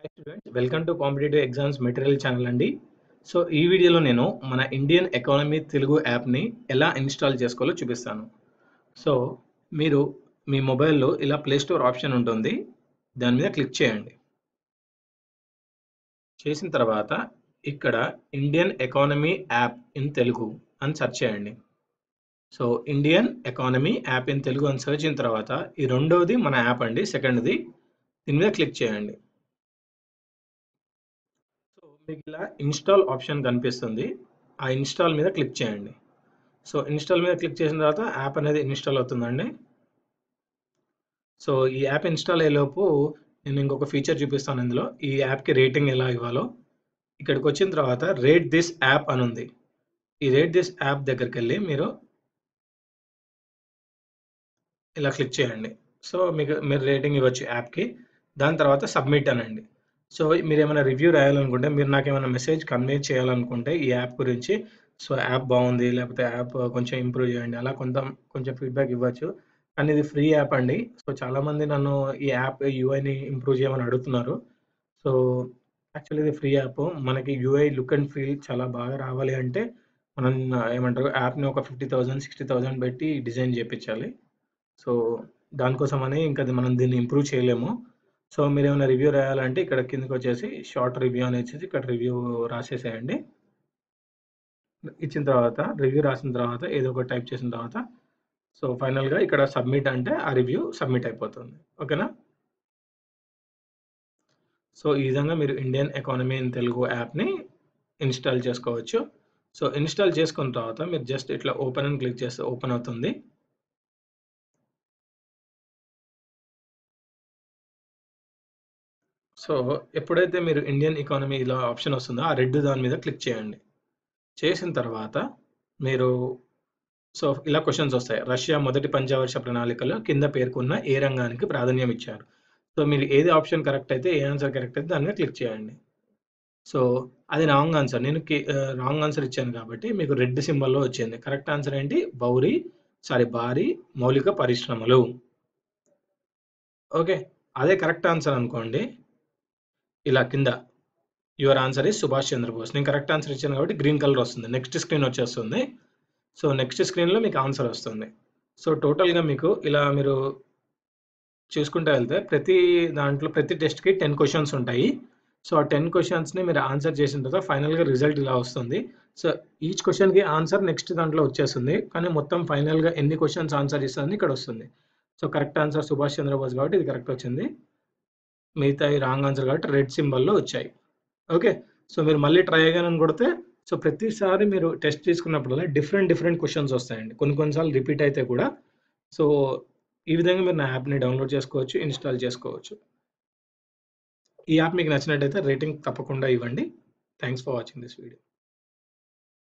Hi students, welcome to competitive exams material channel అండి. So ఈ వీడియోలో నేను మన ఇండియన్ ఎకానమీ తెలుగు యాప్ని ఎలా ఇన్స్టాల్ చేసుకోవాలో చూపిస్తాను. సో మీరు మీ మొబైల్లో ఇలా ప్లే స్టోర్ ఆప్షన్ ఉంటుంది, దాని మీద క్లిక్ చేయండి. చేసిన తర్వాత ఇక్కడ Indian economy app in Telugu అని సెర్చ్ చేయండి. So Indian economy app in Telugu అని సెర్చ్ అయిన తర్వాత ఈ రెండవది మన యాప్ అండి, సెకండ్ది. దీని మీద క్లిక్ చేయండి. సో మీకు ఇలా ఇన్స్టాల్ ఆప్షన్ కనిపిస్తుంది, ఆ ఇన్స్టాల్ మీద క్లిక్ చేయండి. సో ఇన్స్టాల్ మీద క్లిక్ చేసిన తర్వాత యాప్ అనేది ఇన్స్టాల్ అవుతుందండి. సో ఈ యాప్ ఇన్స్టాల్ అయ్యేలోపు నేను ఇంకొక ఫీచర్ చూపిస్తాను. ఇందులో ఈ యాప్కి రేటింగ్ ఎలా ఇవ్వాలో. ఇక్కడికి వచ్చిన తర్వాత రేట్ దిస్ యాప్ అని ఉంది. ఈ రేట్ దిస్ యాప్ దగ్గరికి వెళ్ళి మీరు ఇలా క్లిక్ చేయండి. సో మీరు రేటింగ్ ఇవ్వచ్చు యాప్కి. దాని తర్వాత సబ్మిట్ అనండి. సో మీరు ఏమైనా రివ్యూ రాయాలనుకుంటే, మీరు నాకేమైనా మెసేజ్ కన్వే చేయాలనుకుంటే ఈ యాప్ గురించి, సో యాప్ బాగుంది లేకపోతే యాప్ కొంచెం ఇంప్రూవ్ చేయండి, అలా కొంచెం ఫీడ్బ్యాక్ ఇవ్వచ్చు. కానీ ఇది ఫ్రీ యాప్ అండి. సో చాలామంది నన్ను ఈ యాప్ యూఐని ఇంప్రూవ్ చేయమని అడుగుతున్నారు. సో యాక్చువల్లీ ఇది ఫ్రీ యాప్. మనకి యూఐ లుక్ అండ్ ఫీల్ చాలా బాగా రావాలి అంటే మనం ఏమంటారు, యాప్ని ఒక 50,000 60,000 పెట్టి డిజైన్ చేయించాలి. సో దానికోసమని ఇంకా మనం దీన్ని ఇంప్రూవ్ చేయలేము. సో మీరేమైనా రివ్యూ రాయాలంటే ఇక్కడ కిందకొచ్చేసి షార్ట్ రివ్యూ అని వచ్చేసి ఇక్కడ రివ్యూ రాసేసేయండి. ఇచ్చిన తర్వాత రివ్యూ రాసిన తర్వాత ఏదో ఒకటి టైప్ చేసిన తర్వాత సో ఫైనల్గా ఇక్కడ సబ్మిట్ అంటే ఆ రివ్యూ సబ్మిట్ అయిపోతుంది. ఓకేనా? సో ఈ విధంగా మీరు ఇండియన్ ఎకానమీ ఇన్ తెలుగు యాప్ని ఇన్స్టాల్ చేసుకోవచ్చు. సో ఇన్స్టాల్ చేసుకున్న తర్వాత మీరు జస్ట్ ఇట్లా ఓపెన్ అని క్లిక్ చేస్తే ఓపెన్ అవుతుంది. సో ఎప్పుడైతే మీరు ఇండియన్ ఎకానమీ ఇలా ఆప్షన్ వస్తుందో ఆ రెడ్ దాని మీద క్లిక్ చేయండి. చేసిన తర్వాత మీరు సో ఇలా క్వశ్చన్స్ వస్తాయి. రష్యా మొదటి పంచవర్ష ప్రణాళికలో కింద పేర్కొన్న ఏ రంగానికి ప్రాధాన్యం ఇచ్చారు? సో మీరు ఏది ఆప్షన్ కరెక్ట్ అయితే, ఏ ఆన్సర్ కరెక్ట్ అయితే దాని మీద క్లిక్ చేయండి. సో అది రాంగ్ ఆన్సర్. నేను రాంగ్ ఆన్సర్ ఇచ్చాను కాబట్టి మీకు రెడ్ సింబల్లో వచ్చింది. కరెక్ట్ ఆన్సర్ ఏంటి? భారీ మౌలిక పరిశ్రమలు. ఓకే, అదే కరెక్ట్ ఆన్సర్ అనుకోండి, ఇలా కింద your answer is Subhash Chandra Bose. నేను కరెక్ట్ ఆన్సర్ ఇచ్చాను కాబట్టి గ్రీన్ కలర్ వస్తుంది. నెక్స్ట్ స్క్రీన్ వచ్చేస్తుంది. సో నెక్స్ట్ స్క్రీన్లో మీకు ఆన్సర్ వస్తుంది. సో టోటల్గా మీకు ఇలా మీరు చూసుకుంటూ వెళ్తే ప్రతి టెస్ట్కి 10 క్వశ్చన్స్ ఉంటాయి. సో ఆ 10 క్వశ్చన్స్ని మీరు ఆన్సర్ చేసిన తర్వాత ఫైనల్గా రిజల్ట్ ఇలా వస్తుంది. సో ఈచ్ క్వశ్చన్కి ఆన్సర్ నెక్స్ట్ దాంట్లో వచ్చేస్తుంది, కానీ మొత్తం ఫైనల్గా ఎన్ని క్వశ్చన్స్ ఆన్సర్ చేస్తుందని ఇక్కడ వస్తుంది. So correct answer Subhash Chandra Bose కాబట్టి ఇది కరెక్ట్ వచ్చింది. మిగతా రాంగ్ ఆన్సర్ కాబట్టి రెడ్ సింబల్లో వచ్చాయి. ఓకే, సో మీరు మళ్ళీ ట్రై అగైన్ అని కొడితే సో ప్రతిసారి మీరు టెస్ట్ తీసుకున్నప్పుడల్లా డిఫరెంట్ క్వశ్చన్స్ వస్తాయండి. కొన్నిసార్లు రిపీట్ అయితే కూడా. సో ఈ విధంగా మీరు నా యాప్ని డౌన్లోడ్ చేసుకోవచ్చు, ఇన్స్టాల్ చేసుకోవచ్చు. ఈ యాప్ మీకు నచ్చినట్టయితే రేటింగ్ తప్పకుండా ఇవ్వండి. Thanks for watching this video.